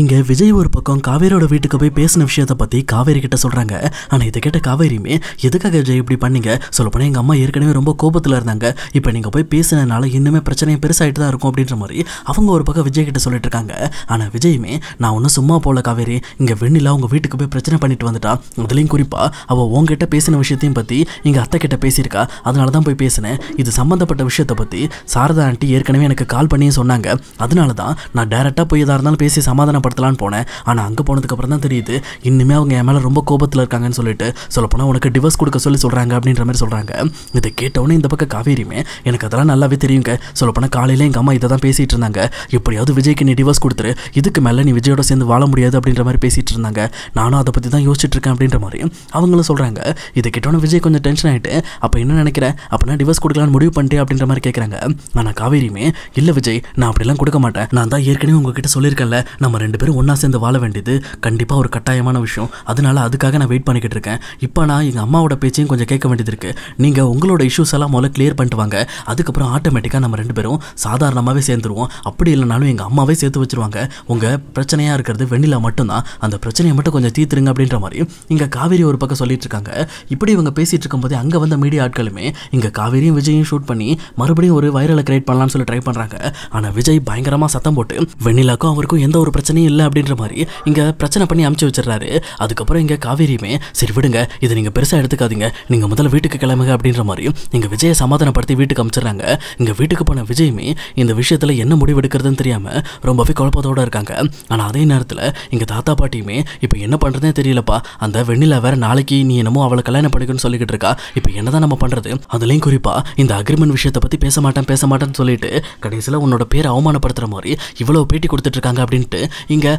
இங்க விஜய் ஒரு பக்கம் காவேரியோட வீட்டுக்கு போய் பேசின விஷயத்தை பத்தி காவேரி கிட்ட சொல்றாங்க. ஆனா இதை கேட்ட காவேரியுமே எதுக்காக விஜய் இப்படி பண்ணீங்க, சொல்லப்போனா எங்க அம்மா ஏற்கனவே ரொம்ப கோபத்துல இருந்தாங்க, இப்ப நீங்க போய் பேசினதுனால இன்னுமே பிரச்சனையை பெருசாயிட்டு தான் இருக்கும் அப்படின்ற மாதிரி அவங்க ஒரு பக்கம் விஜய் கிட்ட சொல்லிட்டு இருக்காங்க. ஆனா விஜயுமே நான் ஒன்னும் சும்மா போல காவேரி, இங்க வெண்ணிலா உங்க வீட்டுக்கு போய் பிரச்சனை பண்ணிட்டு வந்துட்டா, அதுலயும் குறிப்பா அவ உங்ககிட்ட பேசின விஷயத்தையும் பத்தி எங்க அத்தை கிட்ட பேசியிருக்கா, அதனாலதான் போய் பேசினேன். இது சம்பந்தப்பட்ட விஷயத்தை பத்தி சாரதா ஆண்டி ஏற்கனவே எனக்கு கால் பண்ணி சொன்னாங்க, அதனாலதான் நான் டைரக்டா போய் எதா இருந்தாலும் பேசி சமாதானப்படுத்தலான்னு போனேன். ஆனா அங்க போனதுக்கு அப்புறம் தான் தெரியுது இன்னுமே அவங்க என் மேல ரொம்ப கோபத்துல இருக்காங்கன்னு சொல்லிட்டு சொல்லப்போனா உனக்கு டிவோர்ஸ் கொடுக்க சொல்றாங்க அப்படின்ற மாதிரி சொல்றாங்க. இதை கேட்டவொடனே இந்த பக்கம் காவேரியுமே எனக்கு அதெல்லாம் நல்லாவே தெரியுங்க, சொல்லப்போனா காலையில எங்க அம்மா இதை தான் பேசிட்டு இருந்தாங்க, எப்படியாவது விஜய்க்கு நீ டிவோர்ஸ் கொடுத்துரு, இதுக்கு மேல நீ விஜயோட சேர்ந்து வாழ முடியாது அப்படின்ற மாதிரி பேசிட்டு இருந்தாங்க, நானும் அதை பத்தி தான் யோசிச்சுட்டு இருக்கேன் அப்படின்ற மாதிரி அவங்களும் சொல்றாங்க. இதை கேட்டவொடனே விஜய் கொஞ்சம் டென்ஷன் ஆயிட்டு அப்ப என்ன நினைக்கிறேன், அப்பனா டிவோர்ஸ் கொடுக்கலான்னு முடிவு பண்ணிட்டே அப்படின்ற மாதிரி கேட்கறாங்க. ஆனா காவேரியுமே இல்ல விஜய், நான் அப்படிலாம் கொடுக்க மாட்டேன், நான் தான் ஏற்கனவே உங்ககிட்ட சொல்லியிருக்கேன்ல நம்ம ரெண்டு பேரும் ஒன்னா சேர்ந்து வாழ வேண்டியது கண்டிப்பா ஒரு கட்டாயமான விஷயம், அதனால அதுக்காக நான் வெயிட் பண்ணிக்கிட்டு இருக்கேன். இப்போ நான் எங்க அம்மாவோட பேச்சையும் கொஞ்சம் கேட்க வேண்டியது இருக்கு, நீங்க உங்களோட இஷ்யூஸ் எல்லாம் முதல்ல கிளியர் பண்ணிட்டு வாங்க, அதுக்கப்புறம் ஆட்டோமேட்டிக்கா நம்ம ரெண்டு பேரும் சாதாரணமாவே சேர்ந்துருவோம், அப்படி இல்லைனாலும் எங்க அம்மாவே சேர்த்து வச்சிருவாங்க, உங்க பிரச்சனையா இருக்கிறது வெண்ணிலா மட்டும்தான், அந்த பிரச்சனையை மட்டும் கொஞ்சம் தீர்த்துருங்க அப்படின்ற மாதிரி இங்க காவேரி ஒரு பக்கம் சொல்லிட்டு இருக்காங்க. இப்படி இவங்க பேசிட்டு இருக்கும்போது அங்க வந்த மீடியா ஆட்களுமே இங்க காவேரியும் விஜயும் ஷூட் பண்ணி மறுபடியும் ஒரு வைரலை கிரியேட் பண்ணலாம்னு சொல்லி ட்ரை பண்றாங்க. ஆனா விஜய் பயங்கரமா சத்தம் போட்டு வெண்ணிலாக்கும் அவருக்கும் எந்த ஒரு பிரச்சனையும் இல்லை அப்படின்ற மாதிரி இங்க பிரச்சனை பண்ணி அமுச்சு வச்சிடறாரு. அதுக்கப்புறம் இங்க காவேரியுமே சரி விடுங்க, இதை நீங்க பெருசா எடுத்துக்காதீங்க, நீங்க முதல்ல வீட்டுக்கு கிளம்புங்க அப்படின்ற மாதிரி இங்க விஜயை சமாதானப்படுத்தி வீட்டுக்கு அனுப்பிச்சிடறாங்க. இங்க வீட்டுக்கு போன விஜயுமே இந்த விஷயத்துல என்ன முடிவு எடுக்கிறதுன்னு தெரியாம ரொம்பவே குழப்பத்தோட இருக்காங்க. ஆனா அதே நேரத்துல இங்க தாத்தா பாட்டியுமே இப்ப என்ன பண்றதுனே தெரியலப்பா, அந்த வெண்ணிலா வேற நாளைக்கு நீ என்னமோ அவளை கல்யாணம் பண்ணிக்கணும்னு சொல்லிக்கிட்டு இருக்கா, இப்ப என்னதான் நம்ம பண்றது, அதுலயும் குறிப்பா இந்த அக்ரிமெண்ட் விஷயத்தை பத்தி பேச மாட்டேன்னு சொல்லிட்டு கடைசியில உன்னோட பேரை அவமானப்படுத்துற மாதிரி இவ்வளவு பேட்டி கொடுத்துட்டு இருக்காங்க அப்படின்ட்டு இங்க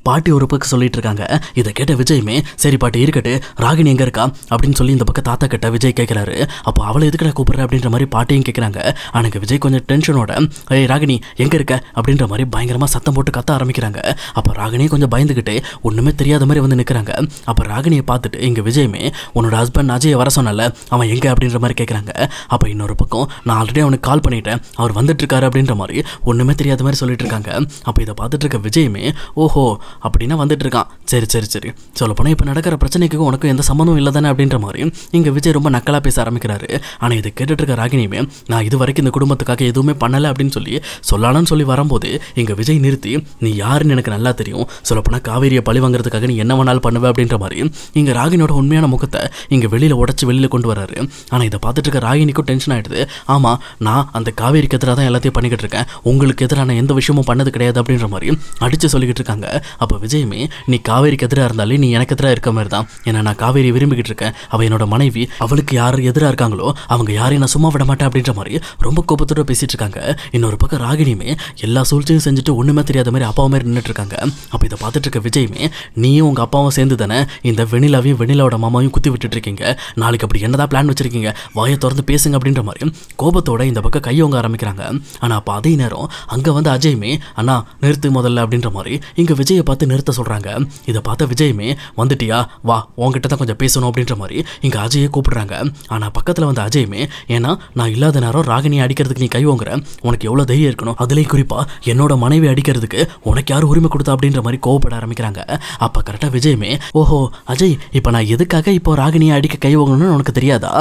பாட்டி ஒரு பக்கம் சொல்லிட்டு இருக்காங்க. இதை கேட்ட விஜயுமே சரி பாட்டி இருக்கட்டு, ராகினி எங்க இருக்கா அப்படின்னு சொல்லி இந்த பக்கம் தாத்தா கிட்ட விஜய் கேட்கிறாரு. அப்போ அவளை எதுக்கிட்ட கூப்பிடுற அப்படின்ற மாதிரி பாட்டியும் கேட்கிறாங்க. எனக்கு விஜய் கொஞ்சம் டென்ஷனோட ஏய் ராகினி எங்க இருக்க அப்படின்ற மாதிரி பயங்கரமா சத்தம் போட்டு கத்த ஆரம்பிக்கிறாங்க. அப்போ ராகினியும் கொஞ்சம் பயந்துகிட்டு ஒண்ணுமே தெரியாத மாதிரி வந்து நிற்கிறாங்க. அப்போ ராகினியை பார்த்துட்டு இங்க விஜயுமே உன்னோட ஹஸ்பண்ட் அஜய் வர சொன்னல, அவன் எங்க அப்படின்ற மாதிரி கேட்குறாங்க. அப்போ இன்னொரு பக்கம் நான் ஆல்ரெடி அவனுக்கு கால் பண்ணிட்டேன், அவர் வந்துட்டு இருக்காரு அப்படின்ற மாதிரி ஒண்ணுமே தெரியாத மாதிரி சொல்லிட்டு இருக்காங்க. அப்போ இதை பார்த்துட்டு இருக்க விஜயுமே ஓஹோ அப்படின்னா வந்துட்டு இருக்கான், சரி சரி சரி சொல்லப்போனால் இப்போ நடக்கிற பிரச்சனைக்கு உனக்கும் எந்த சம்மந்தம் இல்லை தானே அப்படின்ற மாதிரி இங்கே விஜய் ரொம்ப நக்கலாக பேச ஆரம்பிக்கிறாரு. ஆனால் இதை கேட்டுட்டு இருக்க ராகினியுமே நான் இது வரைக்கும் இந்த குடும்பத்துக்காக எதுவுமே பண்ணலை அப்படின்னு சொல்லலாம்னு சொல்லி வரும்போது இங்கே விஜய் நிறுத்தி நீ யாருன்னு எனக்கு நல்லா தெரியும், சொல்லப்போனால் காவேரியை பழி வாங்குறதுக்காக நீ என்ன வேணாலும் பண்ணுவேன் அப்படின்ற மாதிரி இங்கே ராகினியோட உண்மையான முகத்தை இங்கே வெளியில் உடச்சி வெளியில் கொண்டு வராரு. ஆனால் இதை பார்த்துட்டு இருக்க ராகினிக்கும் டென்ஷன் ஆகிடுது. ஆமாம் நான் அந்த காவேரிக்கு எதிராக தான் எல்லாத்தையும் பண்ணிக்கிட்டு இருக்கேன், உங்களுக்கு எதிரான எந்த விஷயமும் பண்ணது கிடையாது அப்படின்ற மாதிரி அடித்து சொல்லிக்கிட்டு இருக்காங்க. அப்போ விஜயுமே நீ காவேரிக்கு எதிராக இருந்தாலே நீ எனக்கு எதிராக இருக்க மாதிரி தான், ஏன்னா நான் காவேரி விரும்பிக்கிட்டு இருக்கேன், அவள் என்னோட மனைவி, அவளுக்கு யார் எதிராக இருக்காங்களோ அவங்க யாரையும் நான் சும்மா விட மாட்டேன் அப்படின்ற மாதிரி ரொம்ப கோபத்தோட பேசிட்டு இருக்காங்க. இன்னொரு பக்கம் ராகினியுமே எல்லா சூழ்ச்சியும் செஞ்சுட்டு ஒண்ணுமே தெரியாத மாதிரி அப்பாவும் மாதிரி நின்றுட்டு இருக்காங்க. அப்போ இதை பார்த்துட்டு இருக்க விஜயுமே நீயும் உங்க அப்பாவும் சேர்ந்து தானே இந்த வெண்ணிலாவையும் வெண்ணிலாவோட மாமாவையும் குத்தி விட்டுட்டு இருக்கீங்க, நாளைக்கு அப்படி என்னதான் பிளான் வச்சிருக்கீங்க, வாயை திறந்து பேசுங்க அப்படின்ற மாதிரி கோபத்தோட இந்த பக்கம் கையவங்க ஆரம்பிக்கிறாங்க. ஆனா அப்போ அதே நேரம் அங்க வந்து அஜயுமே அண்ணா நிறுத்து முதல்ல அப்படின்ற மாதிரி இங்க விஜயை பார்த்து நிறுத்த சொல்றாங்க. இதை பார்த்த விஜயுமே வந்துட்டியா வா உங்ககிட்ட தான் கொஞ்சம் பேசணும் அப்படின்ற மாதிரி இங்க அஜயை கூப்பிடுறாங்க. ஆனா பக்கத்துல வந்து அஜயுமே ஏன்னா நான் இல்லாத நேரம் ராகினியை அடிக்கிறதுக்கு நீ கை வாங்குற, உனக்கு எவ்வளவு தைரியம் இருக்கணும், அதுலேயும் குறிப்பா என்னோட மனைவி அடிக்கிறதுக்கு உனக்கு யார் உரிமை கொடுத்தா அப்படின்ற மாதிரி கோவப்பட ஆரம்பிக்கிறாங்க. அப்ப கரெக்டா விஜயுமே ஓஹோ அஜய் இப்ப நான் எதுக்காக இப்போ ராகினியை அடிக்க கை வாங்கணும்னு உனக்கு தெரியாதா,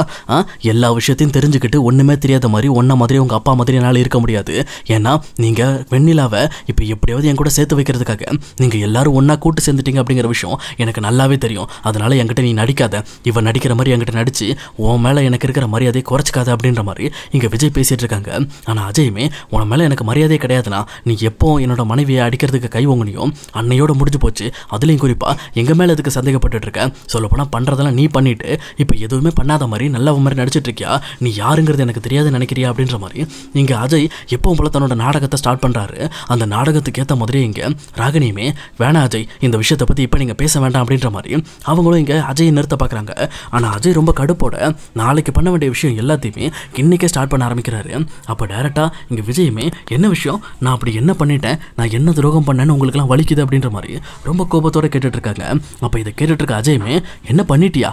எல்லா விஷயத்தையும் தெரிஞ்சுக்கிட்டு ஒண்ணுமே தெரியாத மாதிரி ஒன்ன மாதிரி உங்க அப்பா மாதிரி என்னால இருக்க முடியாது, ஏன்னா நீங்க வெண்ணிலாவை இப்ப எப்படியாவது என் கூட சேர்த்து வைக்கிறதுக்காக நீங்க எல்லாரும் ஒன்னா கூட்டு சேர்ந்துட்டீங்க அப்படிங்கிற விஷயம் எனக்கு நல்லாவே தெரியும், அதனால என்கிட்ட நீ நடிக்காத, இவன் நடிக்கிற மாதிரி என்கிட்ட நடிச்சு உன் மேல எனக்கு இருக்கிற மரியாதையை குறைச்சிக்காத அப்படின்ற மாதிரி இங்க விஜய் பேசிட்டு இருக்காங்க. ஆனா அஜயுமே உன் மேல எனக்கு மரியாதையே கிடையாதுன்னா நீ எப்போ என்னோட மனைவியை அடிக்கிறதுக்கு கை வாங்கினியோ அன்னையோட முடிஞ்சு போச்சு, அதுலயும் குறிப்பா எங்க மேல இதுக்கு சந்தேகப்பட்டு இருக்க, சொல்லப்போனா பண்றதெல்லாம் நீ பண்ணிட்டு இப்ப எதுவுமே பண்ணாத மாதிரி நல்ல மாதிரி நடிச்சிட்டு இருக்கியா, நீ யாருங்கிறது எனக்கு தெரியாதுன்னு நினைக்கிறியா அப்படின்ற மாதிரி இங்க அஜய் எப்பவும் போல தன்னோட நாடகத்தை ஸ்டார்ட் பண்றாரு. அந்த நாடகத்துக்கு ஏற்ற மாதிரி இங்க ராகினியுமே வேணா அஜய், இந்த விஷயத்தை பற்றி இப்போ நீங்கள் பேச வேண்டாம் அப்படின்ற மாதிரி அவங்களும் இங்கே அஜயை நிறுத்த பார்க்குறாங்க. ஆனால் அஜய் ரொம்ப கடுப்போட நாளைக்கு பண்ண வேண்டிய விஷயம் எல்லாத்தையுமே இன்றைக்கே ஸ்டார்ட் பண்ண ஆரம்பிக்கிறாரு. அப்போ டேரெக்டாக இங்கே விஜயுமே என்ன விஷயம், நான் அப்படி என்ன பண்ணிட்டேன், நான் என்ன துரோகம் பண்ணேன்னு உங்களுக்குலாம் வலிக்குது அப்படின்ற மாதிரி ரொம்ப கோபத்தோடு கேட்டுட்ருக்காங்க. அப்போ இதை கேட்டுட்ருக்க அஜயுமே என்ன பண்ணிட்டியா,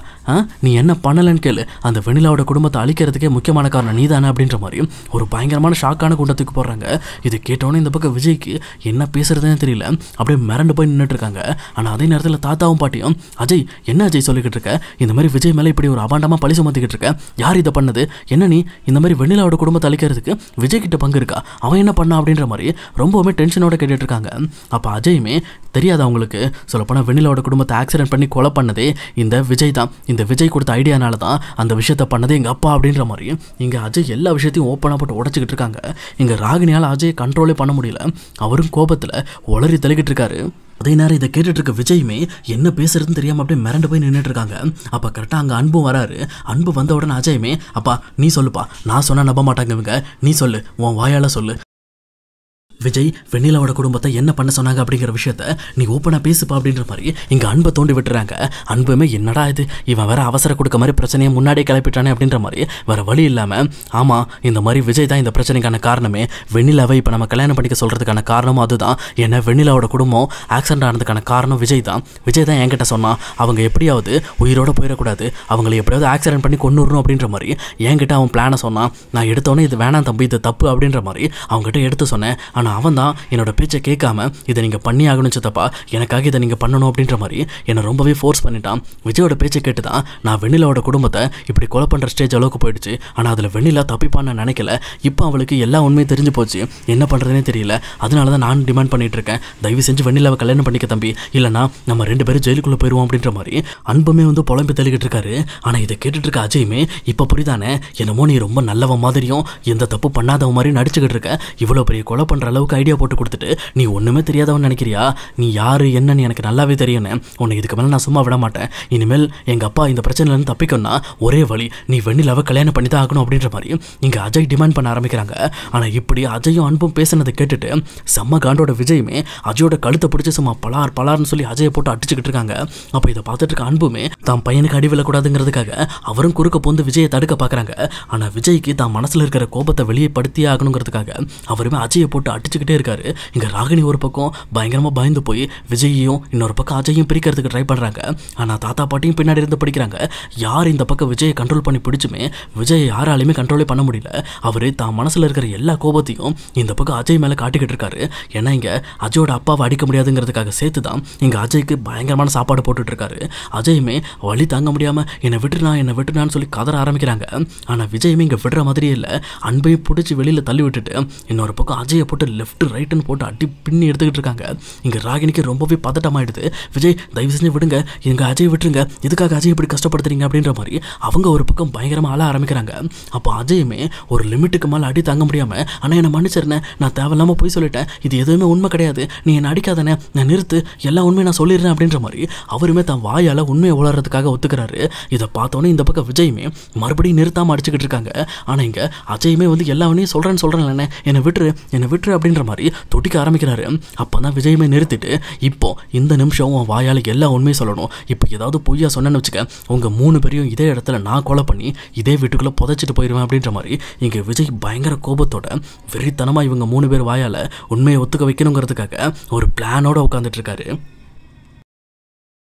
நீ என்ன பண்ணலன்னு கேளு, அந்த வெண்ணிலாவோட குடும்பத்தை அழிக்கிறதுக்கே முக்கியமான காரணம் நீ தானே அப்படின்ற மாதிரி ஒரு பயங்கரமான ஷாக்கான குண்டத்துக்கு போடுறாங்க. இது கேட்டோன்னே இந்த பக்கம் விஜய்க்கு என்ன பேசுறதுன்னு தெரியல, அப்படியே மிரண்டு போய் நின்றுட்டு இருக்காங்க. ஆனால் அதே நேரத்தில் தாத்தாவும் பாட்டியும் அஜய் என்ன அஜய் சொல்லிக்கிட்டு இருக்க, இந்த மாதிரி விஜய் மேலே இப்படி ஒரு அபாண்டமாக பழி சுமத்திக்கிட்டு இருக்க, யார் இதை பண்ணது, என்ன நீ இந்த மாதிரி வெண்ணிலாவோட குடும்பத்தை அழிக்கிறதுக்கு விஜய் கிட்ட பங்கு இருக்கா, அவன் என்ன பண்ணா அப்படின்ற மாதிரி ரொம்பவுமே டென்ஷனோட கேட்டுட்டு இருக்காங்க. அப்போ அஜயுமே தெரியாத அவங்களுக்கு சொல்லப்போனால் வெண்ணிலாவோட குடும்பத்தை ஆக்சிடென்ட் பண்ணி கொலை பண்ணதே இந்த விஜய் தான், இந்த விஜய் கொடுத்த ஐடியானால தான் அந்த விஷயத்தை பண்ணதே எங்கள் அப்பா அப்படின்ற மாதிரி இங்கே அஜய் எல்லா விஷயத்தையும் ஓப்பனாக போட்டு உடச்சிக்கிட்டு இருக்காங்க. இங்கே ராகினியால் அஜய் கண்ட்ரோலே பண்ண முடியல, அவரும் கோபத்தில் உளறி தள்ளிக்கிட்டு இருக்காரு. அதே நேரம் இதை கேட்டுட்டு இருக்க விஜயுமே என்ன பேசுறதுன்னு தெரியாமல் அப்படியே மிரண்டு போய் நின்றுட்டு இருக்காங்க. அப்போ கரெக்டாக அங்கே அன்பும் வராரு. அன்பு வந்த உடனே அஜயுமே அப்பா நீ சொல்லுப்பா, நான் சொன்னால் நம்ப மாட்டாங்க இவங்க, நீ சொல்லு, உன் வாயால் சொல்லு, விஜய் வெண்ணிலாவோட குடும்பத்தை என்ன பண்ண சொன்னாங்க அப்படிங்கிற விஷயத்த நீ ஓப்பனாக பேசுப்பா அப்படின்ற மாதிரி இங்கே அன்பை தோண்டி விட்டுறாங்க. அன்புமே என்னடா இது, இவன் வேற அவசர கொடுக்க மாதிரி பிரச்சனையை முன்னாடியே கிளப்பிட்டானே அப்படின்ற மாதிரி வேற வழி இல்லாமல் ஆமாம் இந்த மாதிரி விஜய் தான் இந்த பிரச்சனைக்கான காரணமே, வெண்ணிலாவை இப்போ நம்ம கல்யாணம் பண்ணிக்க சொல்கிறதுக்கான காரணமும் அதுதான், ஏன்னா வெண்ணிலாவோட குடும்பம் ஆக்சிடென்ட் ஆனதுக்கான காரணம் விஜய் தான், விஜய் தான் என்கிட்ட சொன்னான் அவங்க எப்படியாவது உயிரோட போயிடக்கூடாது, அவங்களை எப்படியாவது ஆக்சிடென்ட் பண்ணி கொண்டுறணும் அப்படின்ற மாதிரி என்கிட்ட அவன் பிளானை சொன்னான். நான் எடுத்தோன்னே இது வேணாம் தம்பி, இது தப்பு அப்படின்ற மாதிரி அவங்ககிட்ட எடுத்து சொன்னேன். ஆனால் அவன் தான் என்னோட பேச்சை கேட்காம இதை நீங்கள் பண்ணி ஆகணும் சித்தப்பா, எனக்காக இதை நீங்கள் பண்ணணும் அப்படின்ற மாதிரி என்னை ரொம்பவே ஃபோர்ஸ் பண்ணிட்டான். விஜயோட பேச்சை கேட்டு தான் நான் வெண்ணிலாவோட குடும்பத்தை இப்படி கொலை பண்ணுற ஸ்டேஜ் அளவுக்கு போயிடுச்சு. ஆனால் அதில் வெண்ணிலா தப்பிப்பான்னு நான் நினைக்கல, இப்போ அவளுக்கு எல்லா உண்மையும் தெரிஞ்சு போச்சு, என்ன பண்ணுறதுனே தெரியல, அதனால தான் நான் டிமாண்ட் பண்ணிட்டு இருக்கேன், தயவு செஞ்சு வெண்ணிலாவை கல்யாணம் பண்ணிக்க தம்பி, இல்லைனா நம்ம 2 பேரும் ஜெயிலுக்குள்ளே போயிடுவோம் அப்படின்ற மாதிரி அன்புமே வந்து புலம்பி தள்ளிக்கிட்டு இருக்காரு. ஆனால் இதை கேட்டுட்டு இருக்க அஜயுமே இப்போ புரிதானே, என்னமோ நீ ரொம்ப நல்லவ மாதிரியும் எந்த தப்பு பண்ணாதவ மாதிரி நடிச்சுக்கிட்டு இருக்க, இவ்வளோ பெரிய கொலை பண்ணுற அளவுக்கு ஐடியா போட்டு கொடுத்துட்டு நீ ஒன்றுமே தெரியாதவன் நினைக்கிறியா, நீ யார் என்னன்னு எனக்கு நல்லாவே தெரியும்னு, உன்னை இதுக்கு மேலே நான் சும்மா விட மாட்டேன், இனிமேல் எங்கள் அப்பா இந்த பிரச்சனையிலேருந்து தப்பிக்கணும்னா ஒரே வழி, நீ வெண்ணிலாவை கல்யாணம் பண்ணி தான் ஆகணும் அப்படின்ற மாதிரி இங்கே அஜய் டிமாண்ட் பண்ண ஆரம்பிக்கிறாங்க. ஆனால் இப்படி அஜயும் அன்பும் பேசினதை கேட்டுட்டு செம்ம காண்டோட விஜயுமே அஜயோட கழுத்தை பிடிச்சி சும்மா பலார்னு சொல்லி அஜயை போட்டு அடிச்சுக்கிட்டு இருக்காங்க. அப்போ இதை பார்த்துட்டு இருக்க அன்புமே தான் பையனுக்கு அடி விழக்கூடாதுங்கிறதுக்காக அவரும் குறுக்க போந்து விஜயை தடுக்க பார்க்குறாங்க. ஆனால் விஜய்க்கு தான் மனசில் இருக்கிற கோபத்தை வெளியேப்படுத்தியே ஆகணுங்கிறதுக்காக அவருமே அஜயை போட்டு அடிச்சுக்கிட்டே இருக்காரு. இங்கே ராகினி ஒரு பக்கம் பயங்கரமாக பயந்து போய் விஜயையும் இன்னொரு பக்கம் அஜயையும் பிரிக்கிறதுக்கு ட்ரை பண்ணுறாங்க. ஆனால் தாத்தா பாட்டியும் பின்னாடி இருந்து பிடிக்கிறாங்க. யார் இந்த பக்கம் விஜயை கண்ட்ரோல் பண்ணி பிடிச்சுமே விஜயை யாராலையுமே கண்ட்ரோலே பண்ண முடியல. அவர் தான் மனசில் இருக்கிற எல்லா கோபத்தையும் இந்த பக்கம் அஜய் மேலே காட்டிக்கிட்டு இருக்காரு. ஏன்னா இங்கே அஜயோட அப்பாவை அடிக்க முடியாதுங்கிறதுக்காக சேர்த்து தான் இங்கே அஜய்க்கு பயங்கரமான சாப்பாடு போட்டுட்டு இருக்காரு. அஜயுமே வழி தாங்க முடியாமல் என்னை விட்டுனான்னு சொல்லி கதற ஆரம்பிக்கிறாங்க. ஆனால் விஜயுமே இங்கே விடுற மாதிரியே இல்லை, அன்பையும் பிடிச்சி வெளியில் தள்ளி விட்டுட்டு இன்னொரு பக்கம் அஜயை போட்டு லெஃப்ட் ரைட்டுன்னு போட்டு அடி பின்னி எடுத்துக்கிட்டு இருக்காங்க. இங்கே ராகினிக்கு ரொம்பவே பதட்டமாயிடுது. விஜய் தயவு செஞ்சு விடுங்க, எங்கள் அஜய் விட்டுருங்க, இதுக்காக அஜய் இப்படி கஷ்டப்படுத்துறீங்க அப்படின்ற மாதிரி அவங்க ஒரு பக்கம் பயங்கரமாக அழ ஆரம்பிக்கிறாங்க. அப்போ அஜயுமே ஒரு லிமிட்டுக்கு மேலே அடி தாங்க முடியாமல் ஆனால் என்னை மன்னிச்சிருந்தேன், நான் தேவையில்லாமல் போய் சொல்லிட்டேன், இது எதுவுமே உண்மை கிடையாது, நீ என்னை அடிக்காதானே, நான் நிறுத்து, எல்லா உண்மையை நான் சொல்லிடுறேன் அப்படின்ற மாதிரி அவருமே தான் வாயால் உண்மையை உளறதுக்காக ஒத்துக்கிறாரு. இதை பார்த்தோன்னே இந்த பக்கம் விஜயுமே மறுபடியும் நிறுத்தாமல் அடிச்சுக்கிட்டு இருக்காங்க. ஆனால் இங்கே அஜயுமே வந்து எல்லா உண்மையும் சொல்கிறேன் என்னை விட்டுரு அப்படின்ற மாதிரி தொட்டிக்க ஆரம்பிக்கிறாரு. அப்போ தான் விஜயுமே நிறுத்திட்டு இப்போ இந்த நிமிஷம் உன் வாயால் எல்லா உண்மையும் சொல்லணும், இப்போ ஏதாவது பொய்யா சொன்னேன்னு வச்சுக்க உங்கள் 3 பேரையும் இதே இடத்துல நான் கொலை பண்ணி இதே வீட்டுக்குள்ளே புதைச்சிட்டு போயிடுவேன் அப்படின்ற மாதிரி இங்கே விஜய் பயங்கர கோபத்தோட வெறித்தனமாக இவங்க 3 பேர் வாயால் உண்மையை ஒத்துக்க வைக்கணுங்கிறதுக்காக ஒரு பிளானோட உட்காந்துட்டு இருக்காரு.